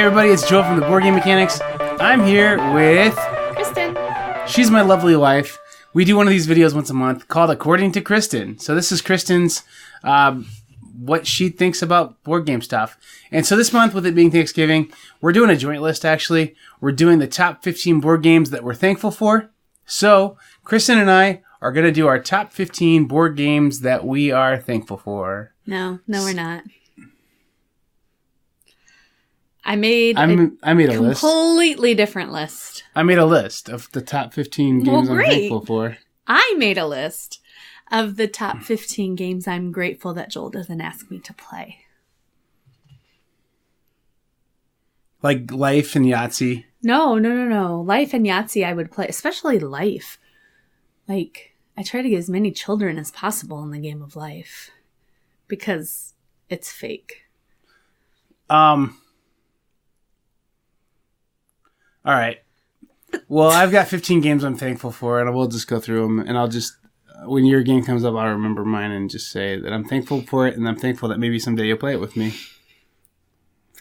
Hey everybody, it's Joe from the Board Game Mechanics. I'm here with Kristin. She's my lovely wife. We do one of these videos once a month called According to Kristin. So this is Kristin's what she thinks about board game stuff. And so this month, with it being Thanksgiving, we're doing a joint list actually. We're doing the top 15 board games that we're thankful for. So Kristin and I are going to do our top 15 board games that we are thankful for. No, we're not. I made a list. Completely different list. I made a list of the top 15 games I'm thankful for. I made a list of the top 15 games I'm grateful that Joel doesn't ask me to play. Like Life and Yahtzee? No. Life and Yahtzee I would play, especially Life. Like, I try to get as many children as possible in the game of Life. Because it's fake. All right. Well, I've got 15 games I'm thankful for, and we'll just go through them. And I'll just, when your game comes up, I'll remember mine and just say that I'm thankful for it, and I'm thankful that maybe someday you'll play it with me.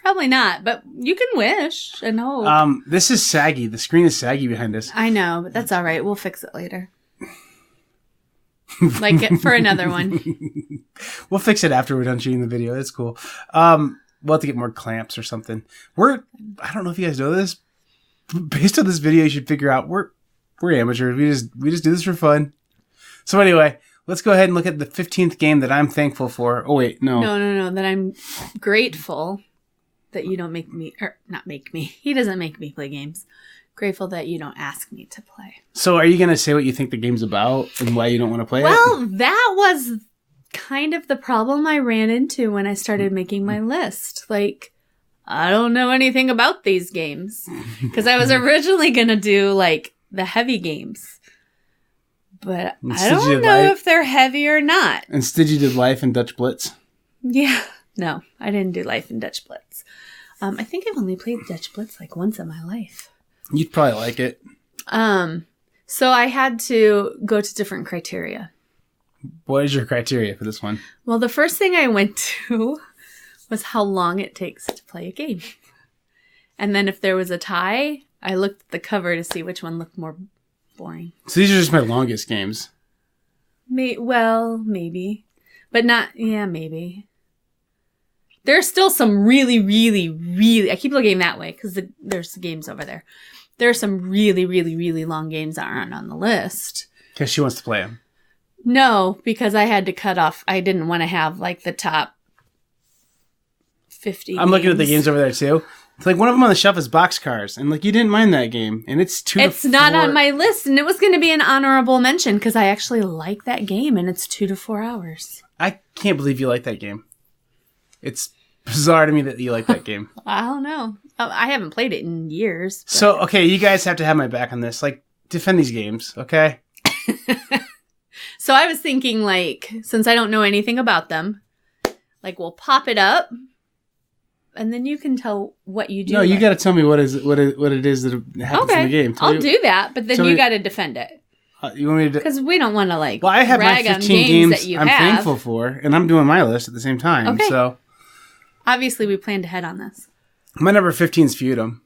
Probably not, but you can wish and hope. This is saggy. The screen is saggy behind us. I know, but that's all right. We'll fix it later. For another one. We'll fix it after we're done shooting the video. That's cool. We'll have to get more clamps or something. I don't know if you guys know this. Based on this video, you should figure out we're amateurs. We just do this for fun. So anyway, let's go ahead and look at the 15th game that I'm thankful for. Oh wait, no. No. That I'm grateful that you don't make me, or not make me. He doesn't make me play games. Grateful that you don't ask me to play. So are you going to say what you think the game's about and why you don't want to play it? Well, that was kind of the problem I ran into when I started making my list. Like, I don't know anything about these games. Because I was originally going to do, the heavy games. But I don't know if they're heavy or not. Instead you did Life and Dutch Blitz? Yeah. No, I didn't do Life and Dutch Blitz. I think I've only played Dutch Blitz once in my life. You'd probably like it. So I had to go to different criteria. What is your criteria for this one? Well, the first thing I went to was how long it takes to play a game. And then if there was a tie, I looked at the cover to see which one looked more boring. So these are just my longest games. Maybe. But not, maybe. There's still some really, really, really, I keep looking that way because there's games over there. There are some really, really, really long games that aren't on the list. Because she wants to play them. No, because I had to cut off. I didn't want to have the top 50 I'm looking at the games over there too. It's one of them on the shelf is Boxcars. And you didn't mind that game. And it's 2 to 4. It's not on my list. And it was going to be an honorable mention because I actually like that game. And it's 2 to 4 hours. I can't believe you like that game. It's bizarre to me that you like that game. I don't know. I haven't played it in years. But. So, okay, you guys have to have my back on this. Defend these games, okay? So I was thinking, since I don't know anything about them, we'll pop it up, and then you can tell what you do. No, you got to tell me what it is that happens in the game. I'll do that, but then you got to defend it. You want me to? Because we don't want to Well, I have my 15 games that you I'm have. thankful for, and I'm doing my list at the same time. Okay. So obviously, we planned ahead on this. My number 15 is Feudum.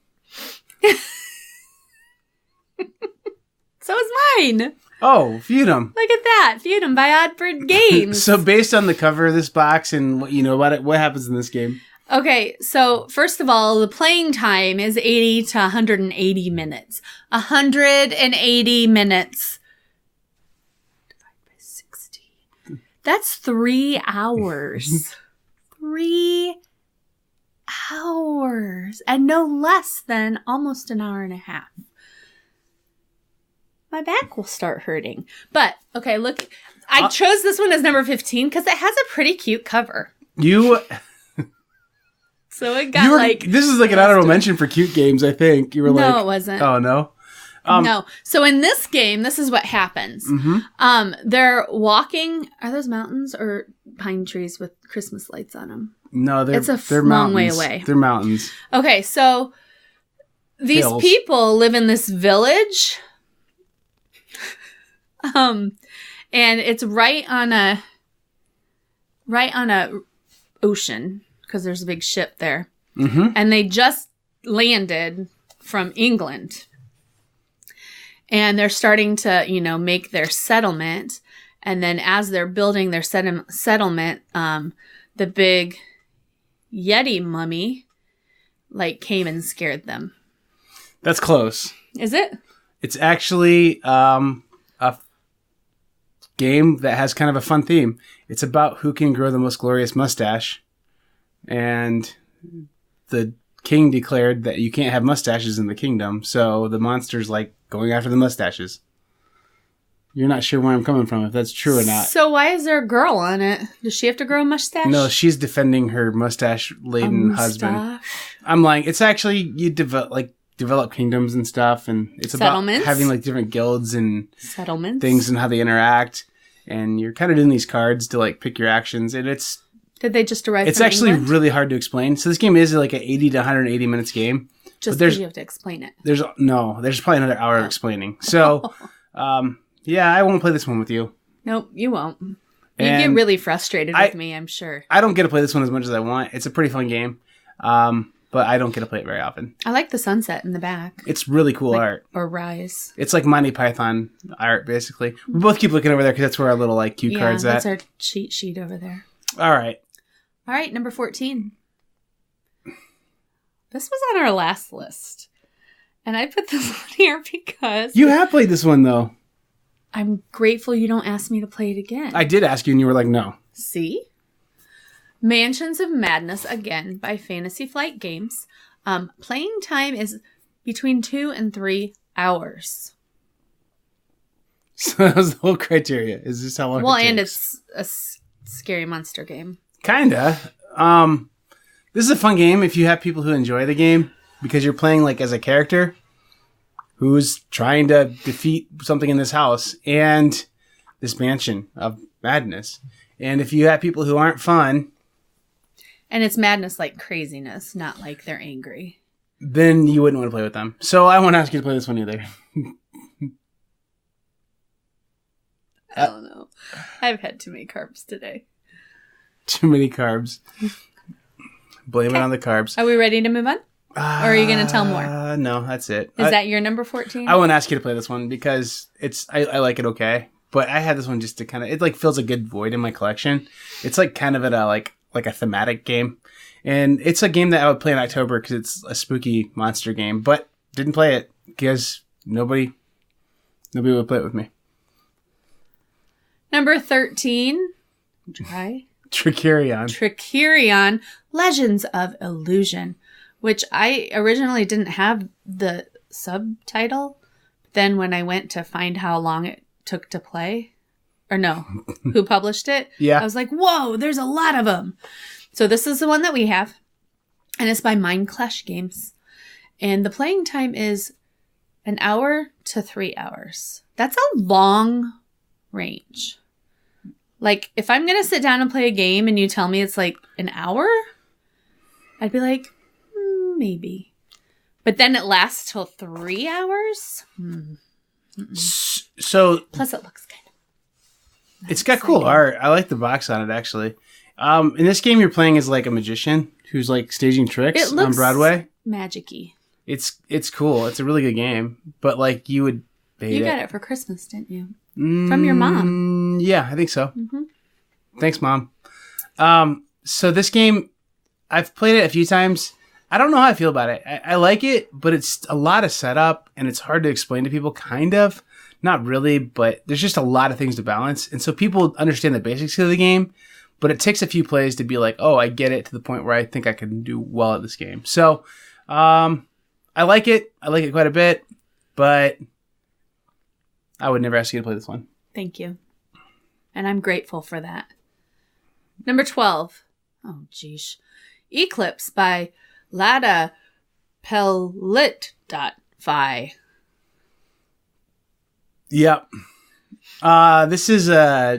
So is mine. Oh, Feudum. Look at that. Feudum by Oddbird Games. So based on the cover of this box and what you know about it, what happens in this game? Okay, so first of all, the playing time is 80 to 180 minutes. 180 minutes. Divided by 60. That's 3 hours. 3 hours. And no less than almost an hour and a half. My back will start hurting. But, okay, look. I chose this one as number 15 because it has a pretty cute cover. So it got This is an honorable mention for cute games, I think. You were No, it wasn't. Oh, no? No. So in this game, this is what happens. Mm-hmm. They're walking. Are those mountains or pine trees with Christmas lights on them? No, they're long mountains. way away. They're mountains. Okay, so these Hills. people live in this village. And it's right on a ocean because there's a big ship there. Mm-hmm. And they just landed from England. And they're starting to, make their settlement. And then as they're building their settlement, the big Yeti mummy, came and scared them. That's close. Is it? It's actually a game that has kind of a fun theme. It's about who can grow the most glorious mustache. And the king declared that you can't have mustaches in the kingdom. So the monster's going after the mustaches. You're not sure where I'm coming from, if that's true or not. So why is there a girl on it? Does she have to grow a mustache? No, she's defending her mustache-laden husband. I'm it's actually, you develop kingdoms and stuff, and it's about having different guilds and settlements, things and how they interact. And you're kind of doing these cards to pick your actions, and it's... Did they just arrive It's from actually England? really hard to explain. So this game is an 80 to 180 minutes game. Just because you have to explain it. There's probably another hour of explaining. So, yeah, I won't play this one with you. Nope, you won't. You get really frustrated with me, I'm sure. I don't get to play this one as much as I want. It's a pretty fun game, but I don't get to play it very often. I like the sunset in the back. It's really cool art. Or Rise. It's like Monty Python art, basically. We both keep looking over there because that's where our little cue cards at. That's our cheat sheet over there. All right, number 14. This was on our last list. And I put this on here because... You have played this one, though. I'm grateful you don't ask me to play it again. I did ask you, and you were like, no. See? Mansions of Madness, again, by Fantasy Flight Games. Playing time is between 2 and 3 hours. So that was the whole criteria. Is this how long it takes? And it's a scary monster game. Kinda. This is a fun game if you have people who enjoy the game, because you're playing as a character who's trying to defeat something in this house and this mansion of madness. And if you have people who aren't fun... And it's madness like craziness, not like they're angry. Then you wouldn't want to play with them. So I won't ask you to play this one either. I don't know. I've had too many carbs today. Too many carbs. Blame it on the carbs. Are we ready to move on? Or are you going to tell more? No, that's it. Is that your number 14? I won't ask you to play this one because I like it okay. But I had this one just to kind of... It fills a good void in my collection. It's kind of at a a thematic game. And it's a game that I would play in October because it's a spooky monster game. But didn't play it because nobody would play it with me. Number 13. Try. Trickerion, Legends of Illusion, which I originally didn't have the subtitle. Then when I went to find how long it took to play, or no, who published it, yeah, I was like, whoa, there's a lot of them. So this is the one that we have, and it's by Mind Clash Games. And the playing time is 1 hour to 3 hours. That's a long range. If I'm going to sit down and play a game and you tell me it's 1 hour, I'd be like, maybe. But then it lasts till 3 hours? So... Plus it looks kind of... It's got cool art. I like the box on it, actually. In this game, you're playing as a magician who's staging tricks on Broadway. Magic-y. It's cool. It's a really good game. But you would hate it. You got it for Christmas, didn't you? From your mom. Yeah, I think so. Mm-hmm. Thanks, Mom. So this game, I've played it a few times. I don't know how I feel about it. I like it, but it's a lot of setup, and it's hard to explain to people, kind of. Not really, but there's just a lot of things to balance. And so people understand the basics of the game, but it takes a few plays to be like, oh, I get it, to the point where I think I can do well at this game. So I like it. I like it quite a bit, but... I would never ask you to play this one. Thank you. And I'm grateful for that. Number 12. Oh, geesh. Eclipse by Lada Pellit.fi. Yep. This is,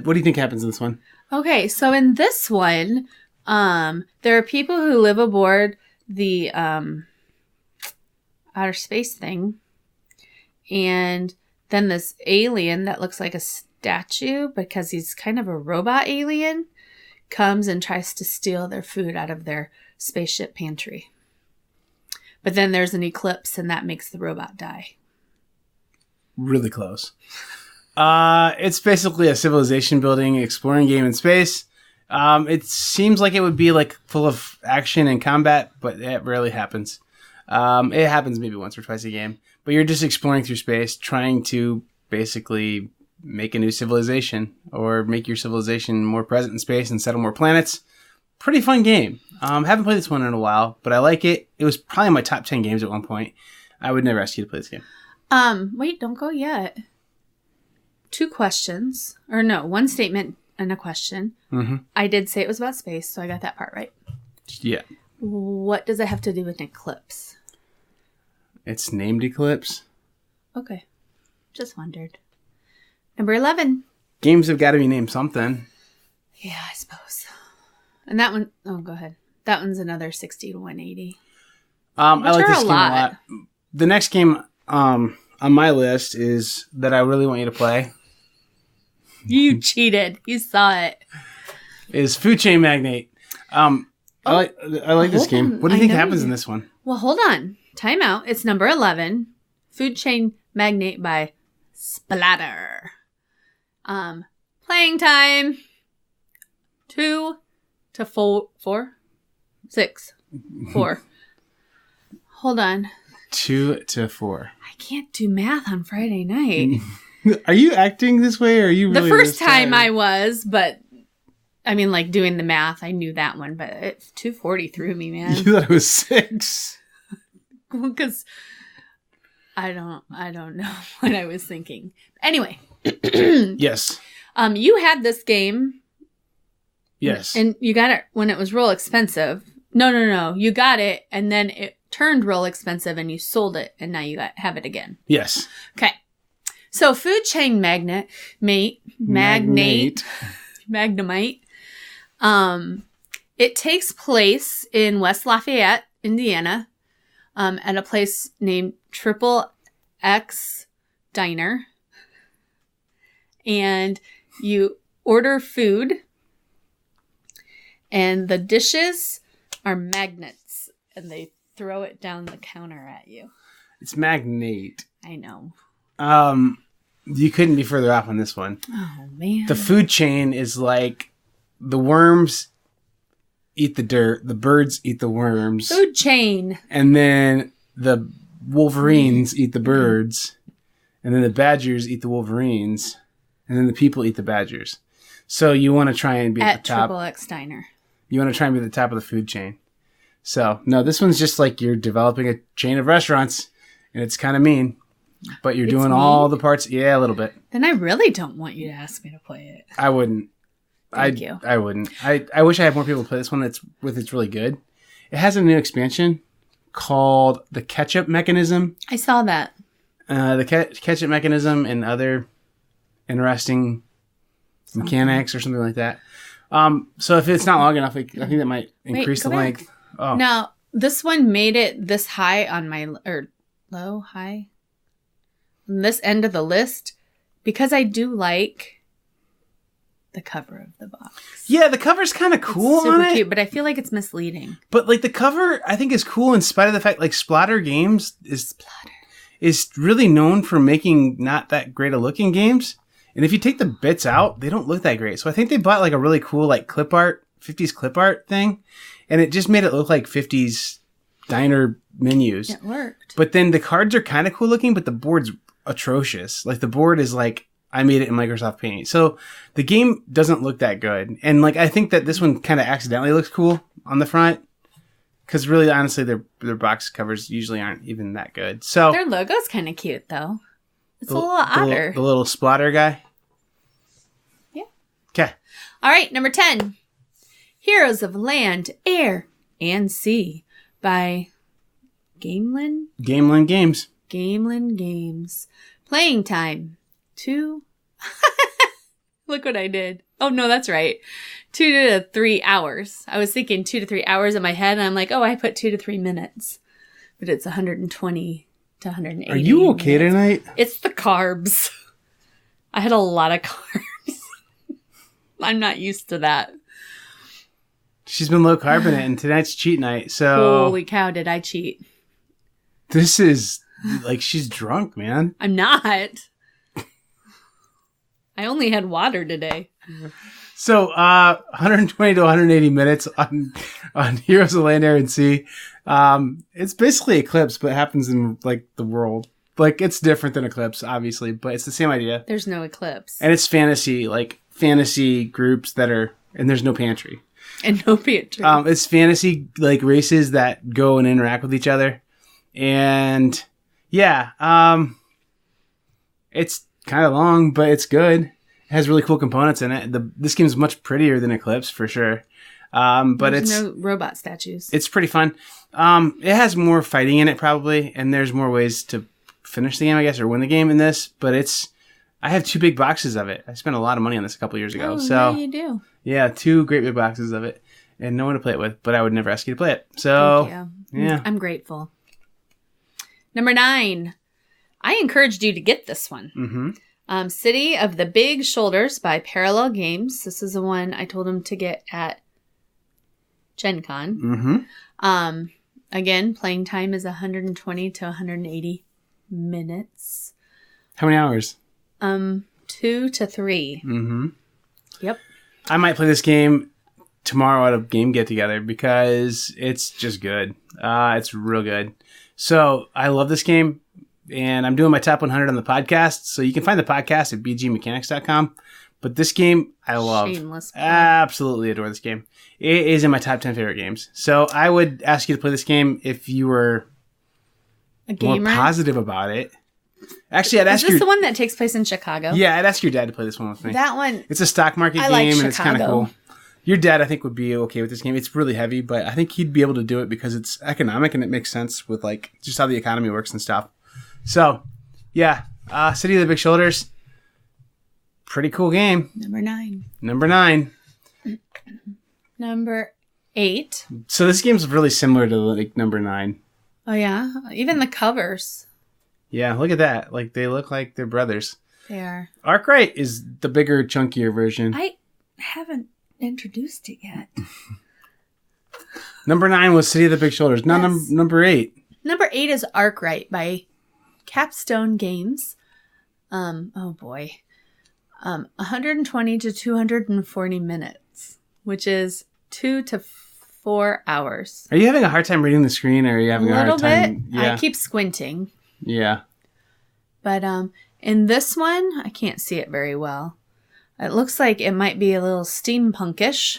what do you think happens in this one? Okay, so in this one, there are people who live aboard the outer space thing. And... then this alien that looks like a statue because he's kind of a robot alien comes and tries to steal their food out of their spaceship pantry. But then there's an eclipse, and that makes the robot die. Really close. It's basically a civilization building, exploring game in space. It seems like it would be like full of action and combat, but it rarely happens. It happens maybe once or twice a game, but you're just exploring through space, trying to basically make a new civilization or make your civilization more present in space and settle more planets. Pretty fun game. Haven't played this one in a while, but I like it. It was probably my top 10 games at one point. I would never ask you to play this game. Wait, don't go yet. 2 questions. Or no, 1 statement and a question. Mm-hmm. I did say it was about space, so I got that part right. Yeah. What does it have to do with an eclipse? It's named Eclipse. Okay. Just wondered. Number 11. Games have got to be named something. Yeah, I suppose. And that one, oh, go ahead. That one's another 60 to 180. I like this game lot. a lot. The next game on my list is that I really want you to play. You cheated. You saw it. Is Food Chain Magnate. I like this game. What do you think happens in this one? Well, hold on. Time out. It's number 11. Food Chain Magnate by Splatter. Playing time. 2 to 4. 6. 4. Hold on. 2 to 4. I can't do math on Friday night. Are you acting this way, or are you really the first time I was, but I mean, like doing the math, I knew that one, but 240 threw me, man. You thought it was 6. Because I don't know what I was thinking. Anyway. Yes. You had this game. Yes. And you got it when it was real expensive. No. You got it, and then it turned real expensive, and you sold it, and now you have it again. Yes. Okay. So Food Chain Magnate. It takes place in West Lafayette, Indiana, at a place named Triple X Diner. And you order food, and the dishes are magnets, and they throw it down the counter at you. It's Magnate. I know. You couldn't be further off on this one. Oh, man. The food chain is like the worms eat the dirt, the birds eat the worms. Food chain. And then the wolverines eat the birds. And then the badgers eat the wolverines. And then the people eat the badgers. So you want to try and be at the top. Triple X Diner. You want to try and be at the top of the food chain. So, no, this one's just like you're developing a chain of restaurants. And it's kind of mean. But you're doing all the parts. Yeah, a little bit. Then I really don't want you to ask me to play it. I wouldn't. Thank you. I wouldn't. I wish I had more people play this one. It's really good. It has a new expansion called the Ketchup Mechanism. I saw that. The Ketchup Mechanism and other interesting mechanics or something like that. So if it's not long enough, I think that might increase the length. Oh. Now, this one made it this high on my, high? On this end of the list, because I do like the cover of the box. Yeah, the cover's kind of cool. It's super on it. cute, but I feel like it's misleading. But like the cover, I think is cool in spite of the fact like Splatter Games is really known for making not that great of looking games. And if you take the bits out, they don't look that great. So I think they bought like a really cool like clip art, 50s clip art thing, and it just made it look like 50s diner menus. It worked. But then the cards are kind of cool looking, but the board's atrocious. Like the board is like I made it in Microsoft Paint. So the game doesn't look that good. And like I think that this one kind of accidentally looks cool on the front. Because really, honestly, their box covers usually aren't even that good. So their logo's kind of cute, though. It's a little odder. The little splatter guy? Yeah. Okay. All right, number 10. Heroes of Land, Air, and Sea by Gamelin? Gamelin Games. Gamelin Games. Playing time. 2. Look what I did. Oh, no, that's right. 2 to 3 hours. I was thinking 2 to 3 hours in my head, and I'm like, oh, I put 2 to 3 minutes. But it's 120 to 180. Are you okay minutes. tonight? It's the carbs. I had a lot of carbs. I'm not used to that. She's been low carb in it, and tonight's cheat night, so... Holy cow, did I cheat. This is like she's drunk, man. I'm not. I only had water today. So, 120 to 180 minutes on Heroes of Land, Air, and Sea. It's basically Eclipse, but it happens in like the world. Like it's different than Eclipse, obviously, but it's the same idea. There's no eclipse. And it's fantasy, like fantasy groups that are, and there's no pantry. And no pantry. It's fantasy like races that go and interact with each other, and yeah, it's kind of long, but it's good. It has really cool components in it. This game's much prettier than Eclipse for sure. But There's it's no robot statues. It's pretty fun. It has more fighting in it probably, and there's more ways to finish the game, I guess, or win the game in this. But I have 2 big boxes of it. I spent a lot of money on this a couple years ago. Yeah, you do. Yeah, 2 great big boxes of it, and no one to play it with. But I would never ask you to play it. So Thank you. Yeah, I'm grateful. Number 9. I encouraged you to get this one. Mm-hmm. City of the Big Shoulders by Parallel Games. This is the one I told him to get at Gen Con. Mm-hmm. Again, playing time is 120 to 180 minutes. How many hours? 2 to 3. Mm-hmm. Yep. I might play this game tomorrow at a game get together because it's just good. It's real good. So I love this game, and I'm doing my top 100 on the podcast. So you can find the podcast at bgmechanics.com. But this game, I love. Shameless plug. Absolutely adore this game. It is in my top 10 favorite games. So I would ask you to play this game if you were A gamer? more positive about it. Actually, I'd ask Is this the one that takes place in Chicago? Yeah, I'd ask your dad to play this one with me. That one. It's a stock market I game, like and it's kind of Chicago. cool. Your dad, I think, would be okay with this game. It's really heavy, but I think he'd be able to do it because it's economic and it makes sense with like just how the economy works and stuff. So, yeah, City of the Big Shoulders, pretty cool game. Number 9. Number 9. Number 8. So this game's really similar to like number 9. Oh, yeah? Even the covers. Yeah, look at that. Like they look like they're brothers. They are. Arkwright is the bigger, chunkier version. I haven't introduced it yet. Number 9 was City of the Big Shoulders. Now Yes. number 8. Number 8 is Arkwright by Capstone Games. Oh boy. 120 to 240 minutes, which is 2 to 4 hours. Are you having a hard time reading the screen, or are you having a hard time? Bit. I keep squinting. Yeah. But in this one, I can't see it very well. It looks like it might be a little steampunkish.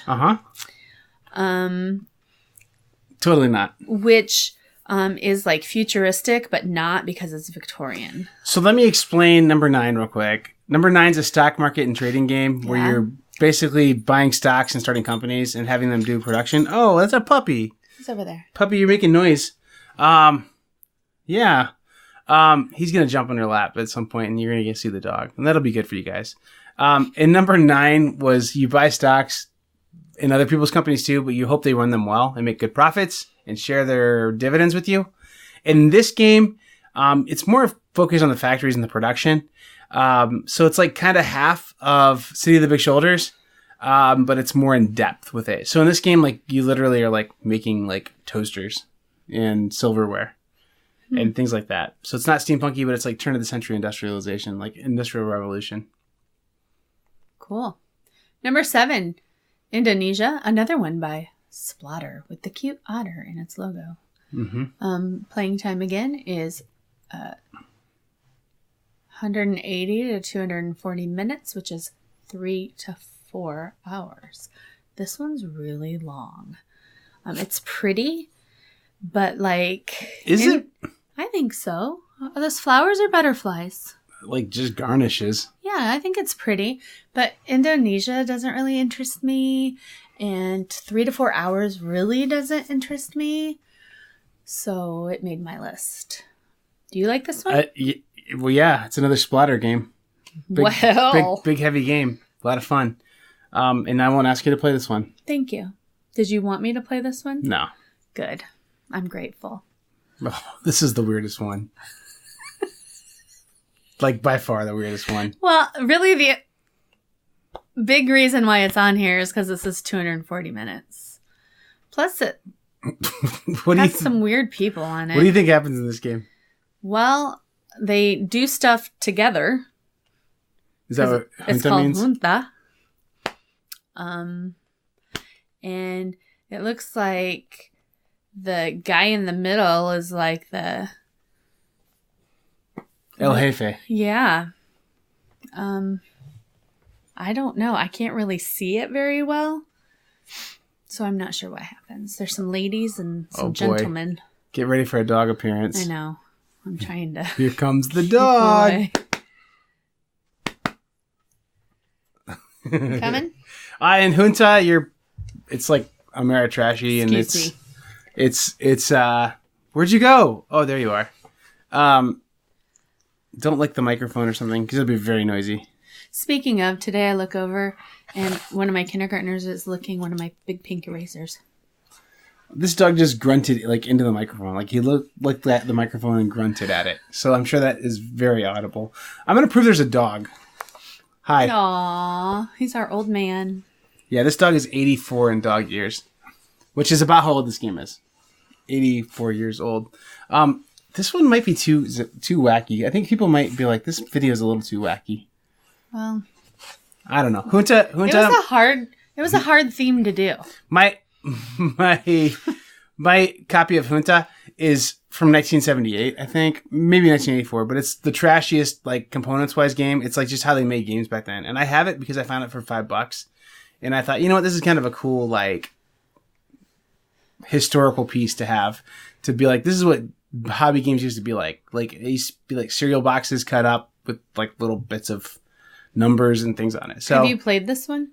Totally not. Which is like futuristic, but not because it's Victorian. So let me explain number 9 real quick. Number 9 is a stock market and trading game where you're basically buying stocks and starting companies and having them do production. Oh, that's a puppy. It's over there. Puppy, you're making noise. Yeah. He's going to jump on your lap at some point and you're going to get to see the dog. And that'll be good for you guys. And number 9 was you buy stocks in other people's companies too, but you hope they run them well and make good profits and share their dividends with you. In this game, it's more focused on the factories and the production. So it's like kind of half of City of the Big Shoulders, but it's more in depth with it. So in this game, like you literally are like making like toasters and silverware and things like that. So it's not steampunky, but it's like turn of the century industrialization, like industrial revolution. Cool. Number 7, Indonesia, another one by Splotter with the cute otter in its logo. Mm-hmm. Playing time again is 180 to 240 minutes, which is 3 to 4 hours. This one's really long. It's pretty, but like... Is it? I think so. Are those flowers or butterflies? Like just garnishes. Yeah, I think it's pretty, but Indonesia doesn't really interest me, and 3 to 4 hours really doesn't interest me, so it made my list. Do you like this one? Well, yeah, it's another splatter game. Big heavy game. A lot of fun. And I won't ask you to play this one. Thank you. Did you want me to play this one? No. Good. I'm grateful. Oh, this is the weirdest one. Like, by far the weirdest one. Well, really the big reason why it's on here is because this is 240 minutes. Plus, What do you Has some weird people on it. What do you think happens in this game? Well, they do stuff together. Is that what It's junta called means? junta. And it looks like the guy in the middle is like the El Jefe. yeah. I don't know. I can't really see it very well. So I'm not sure what happens. There's some ladies and some gentlemen. Get ready for a dog appearance. I know. I'm trying to. Here comes the dog. Coming? In Junta, it's like Ameritrashy, and it's where'd you go? Oh, there you are. Don't lick the microphone or something, because it'll be very noisy. Speaking of, today I look over, and one of my kindergartners is licking one of my big pink erasers. This dog just grunted into the microphone. Like he looked at the microphone and grunted at it. So I'm sure that is very audible. I'm going to prove there's a dog. Hi. Aww, he's our old man. Yeah, this dog is 84 in dog years, which is about how old this game is. 84 years old. This one might be too wacky. I think people might be like, this video is a little too wacky. Well, I don't know. Junta. It was a hard theme to do. My copy of Junta is from 1978, I think, maybe 1984, but it's the trashiest components-wise game. It's just how they made games back then, and I have it because I found it for $5, and I thought, you know what, this is kind of a cool historical piece to have, to be like, this is what hobby games used to be like. It used to be cereal boxes cut up with little bits of numbers and things on it. So have you played this one?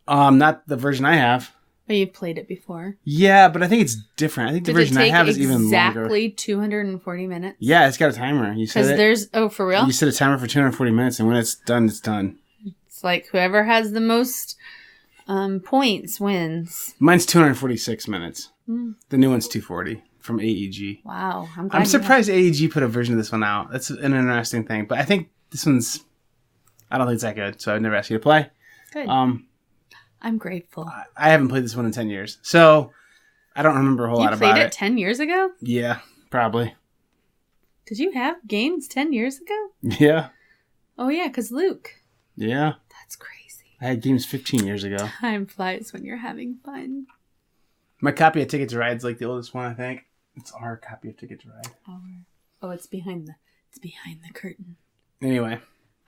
Not the version I have. But you've played it before. Yeah, but I think it's different. I think the version I have is even longer. Exactly 240 minutes. Yeah, it's got a timer. You said for real? You set a timer for 240 minutes, and when it's done, it's done. It's like whoever has the most points wins. Mine's 246 minutes. The new one's 240 from AEG. Wow, I'm surprised AEG put a version of this one out. That's an interesting thing, but I think this one's. I don't think it's that good, so I've never asked you to play. Good. I'm grateful. I haven't played this one in 10 years, so I don't remember a whole lot about it. You played it 10 years ago? Yeah, probably. Did you have games 10 years ago? Yeah. Oh, yeah, because Luke. Yeah. That's crazy. I had games 15 years ago. Time flies when you're having fun. My copy of Ticket to Ride is the oldest one, I think. It's our copy of Ticket to Ride. Oh, it's behind the curtain. Anyway.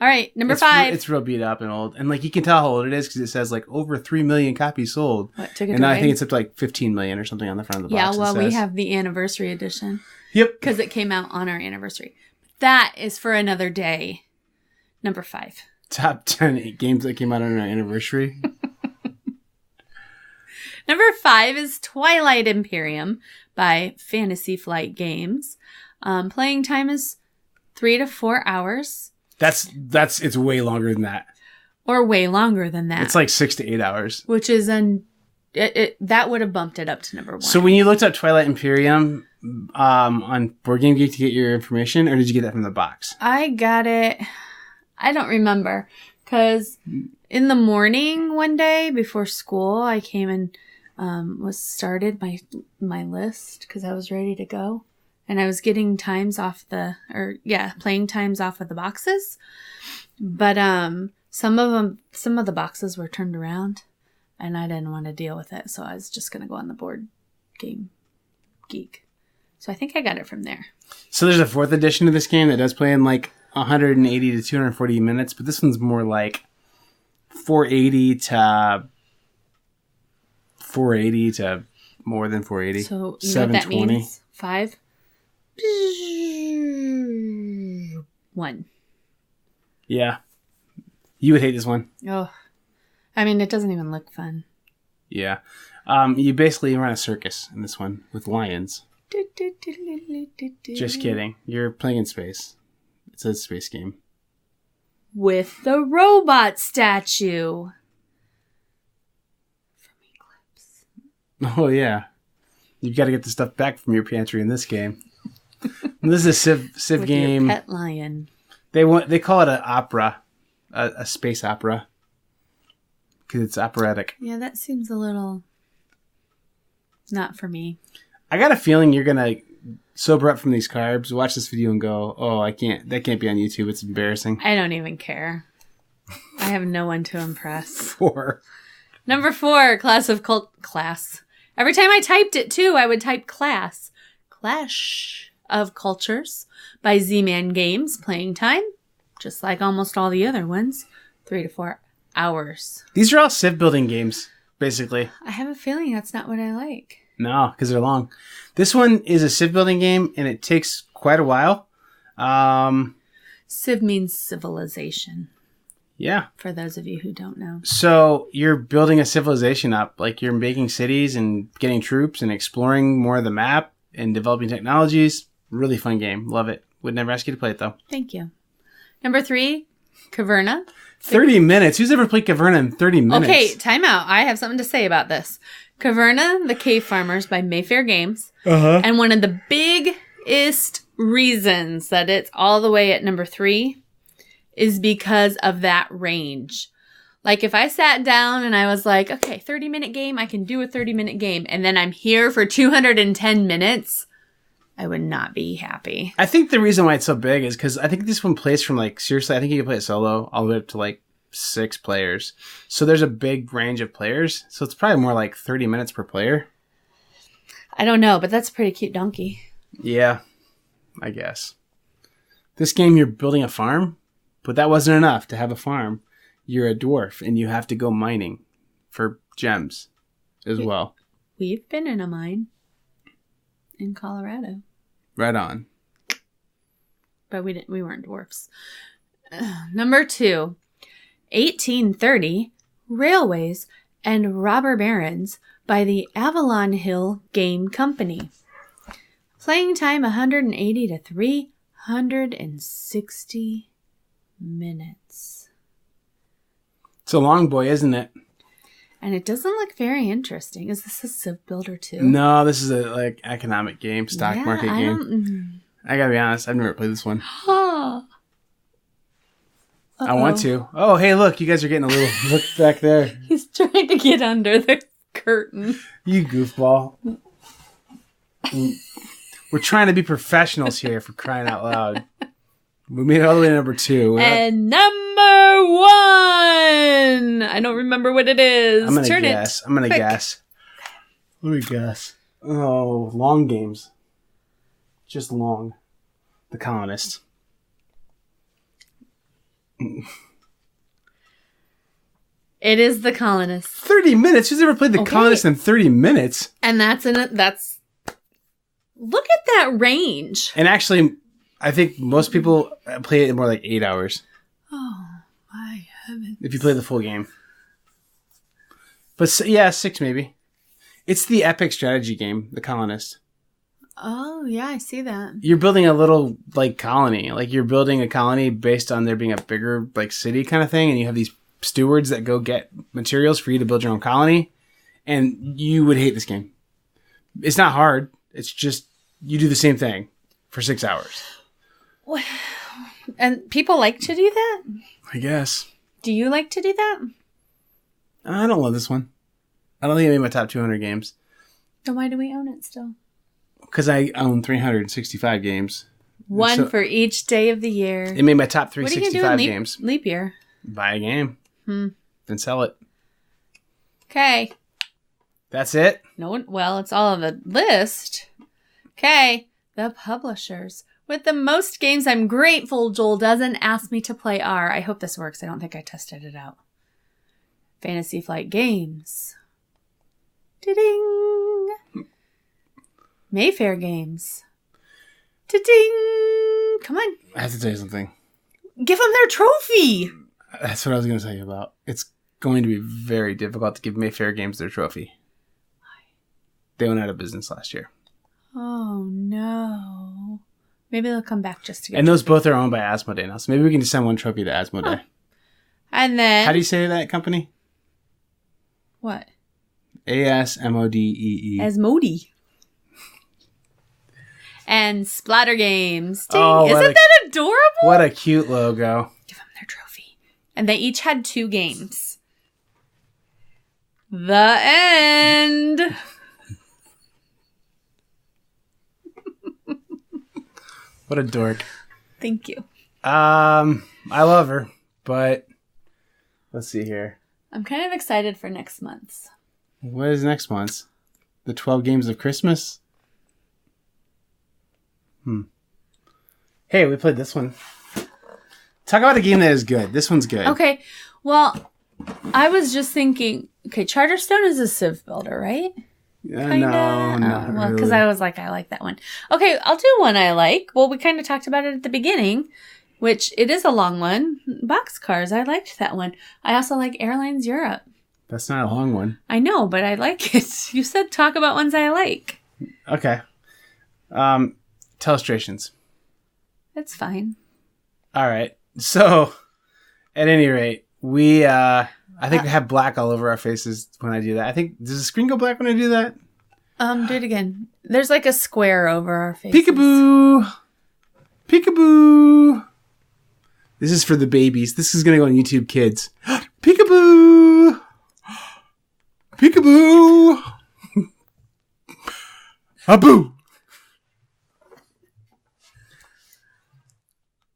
All right, number 5. It's real beat up and old. And you can tell how old it is because it says over 3 million copies sold. What, Ticket and to now Ride? I think it's up to 15 million or something on the front of the box. Yeah, well, we have the anniversary edition. Yep. Because it came out on our anniversary. That is for another day. Number 5. Top 10 games that came out on our anniversary. Number 5 is Twilight Imperium by Fantasy Flight Games. Playing time is 3 to 4 hours. It's way longer than that. Or way longer than that. It's 6 to 8 hours. Which is that would have bumped it up to number 1. So when you looked up Twilight Imperium on Board Game Geek to get your information, or did you get that from the box? I got it. I don't remember. Because in the morning one day before school, I came and started my list because I was ready to go. And I was getting playing times off of the boxes. But some of the boxes were turned around, and I didn't want to deal with it, so I was just going to go on the Board Game Geek. So I think I got it from there. So there's a 4th edition of this game that does play in 180 to 240 minutes, but this one's more 480 to more than 480. So you know what that means? 5? 1. Yeah. You would hate this one. Oh. I mean, it doesn't even look fun. Yeah. You basically run a circus in this one with lions. Just kidding. You're playing in space. It's a space game. With the robot statue. From Eclipse. Oh, yeah. You've got to get the stuff back from your pantry in this game. This is a Civ with game. Your pet lion. They call it an opera, a space opera, because it's operatic. Yeah, that seems a little. Not for me. I got a feeling you're gonna sober up from these carbs, watch this video, and go, "Oh, I can't. That can't be on YouTube. It's embarrassing." I don't even care. I have no one to impress. 4. Number 4, Class. Every time I typed it, too, I would type class. Clash of Cultures by Z-Man Games. Playing time, just like almost all the other ones, 3 to 4 hours. These are all civ building games, basically. I have a feeling that's not what I like. No, because they're long. This one is a civ building game, and it takes quite a while. Civ means civilization. Yeah. For those of you who don't know. So you're building a civilization up. Like you're making cities and getting troops and exploring more of the map and developing technologies. Really fun game. Love it. Would never ask you to play it, though. Thank you. Number 3, Caverna. 30 minutes? Who's ever played Caverna in 30 minutes? Okay, time out. I have something to say about this. Caverna, The Cave Farmers by Mayfair Games. Uh-huh. And one of the biggest reasons that it's all the way at number 3 is because of that range. Like if I sat down and I was like, okay, 30-minute game, I can do a 30-minute game. And then I'm here for 210 minutes. I would not be happy. I think the reason why it's so big is because I think this one plays from seriously, I think you can play it solo all the way up to 6 players. So there's a big range of players. So it's probably more like 30 minutes per player. I don't know, but that's a pretty cute donkey. Yeah, I guess. This game, you're building a farm, but that wasn't enough to have a farm. You're a dwarf and you have to go mining for gems as well. We've been in a mine in Colorado. Right on. But we weren't dwarfs. Number 2, 1830, Railways and Robber Barons by the Avalon Hill Game Company. Playing time 180 to 360 minutes. It's a long boy, isn't it? And it doesn't look very interesting. Is this a civ builder too? No, this is a economic game, stock market game. I gotta be honest, I've never played this one. I want to. Oh, hey, look, you guys are getting a little look back there. He's trying to get under the curtain. You goofball. We're trying to be professionals here, for crying out loud. We made it all the way to number 2. And number 1! I don't remember what it is. I'm gonna Turn guess. it. I'm gonna Quick. guess. Let me guess. Oh, long games. Just long. The Colonist. It is The Colonist. 30 minutes? Who's ever played The Colonist in 30 minutes? And that's look at that range. And actually, I think most people play it in more like 8 hours. Oh, my heavens. If you play the full game. But yeah, 6 maybe. It's the epic strategy game, The Colonist. Oh, yeah, I see that. You're building a little colony. Like you're building a colony based on there being a bigger city kind of thing. And you have these stewards that go get materials for you to build your own colony. And you would hate this game. It's not hard. It's just you do the same thing for 6 hours. And people like to do that? I guess. Do you like to do that? I don't love this one. I don't think it made my top 200 games. Then why do we own it still? Because I own 365 games. One for each day of the year. It made my top What are you 365 gonna do in games. leap year? Buy a game. Then sell it. Okay. That's it? No, well, it's all on the list. Okay. The publishers with the most games I'm grateful Joel doesn't ask me to play are. I hope this works. I don't think I tested it out. Fantasy Flight Games. Da-ding. Mayfair Games. Da-ding. Come on. I have to tell you something. Give them their trophy. That's what I was going to tell you about. It's going to be very difficult to give Mayfair Games their trophy. They went out of business last year. Oh, no. Maybe they'll come back just to get And those both are owned by Asmodee now. So maybe we can just send one trophy to Asmodee. Huh. And then... How do you say that company? What? Asmodee. Asmodee. And Splatter Games. Ding. Oh, Isn't that adorable? What a cute logo. Give them their trophy. And they each had 2 games. The end. What a dork. Thank you. I love her, but let's see here. I'm kind of excited for next month's. What is next month's? The 12 Games of Christmas? Hey, we played this one. Talk about a game that is good. This one's good. Okay. Well, I was just thinking, okay, Charterstone is a Civ builder, right? No, Well, because I was like, I like that one. Okay, I'll do one I like. Well, we kind of talked about it at the beginning, which it is a long one. Boxcars, I liked that one. I also like Airlines Europe. That's not a long one. I know, but I like it. You said talk about ones I like. Okay. Telestrations. That's fine. All right. So, at any rate, we, I think we have black all over our faces when I do that. I think, does the screen go black when I do that? Do it again. There's like a square over our faces. Peekaboo! Peekaboo! This is for the babies. This is going to go on YouTube Kids. Peekaboo! Peekaboo! Aboo!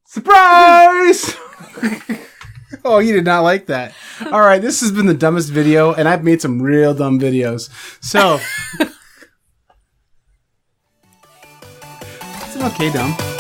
Surprise! Oh, you did not like that. All right, this has been the dumbest video, and I've made some real dumb videos. So, it's okay, dumb.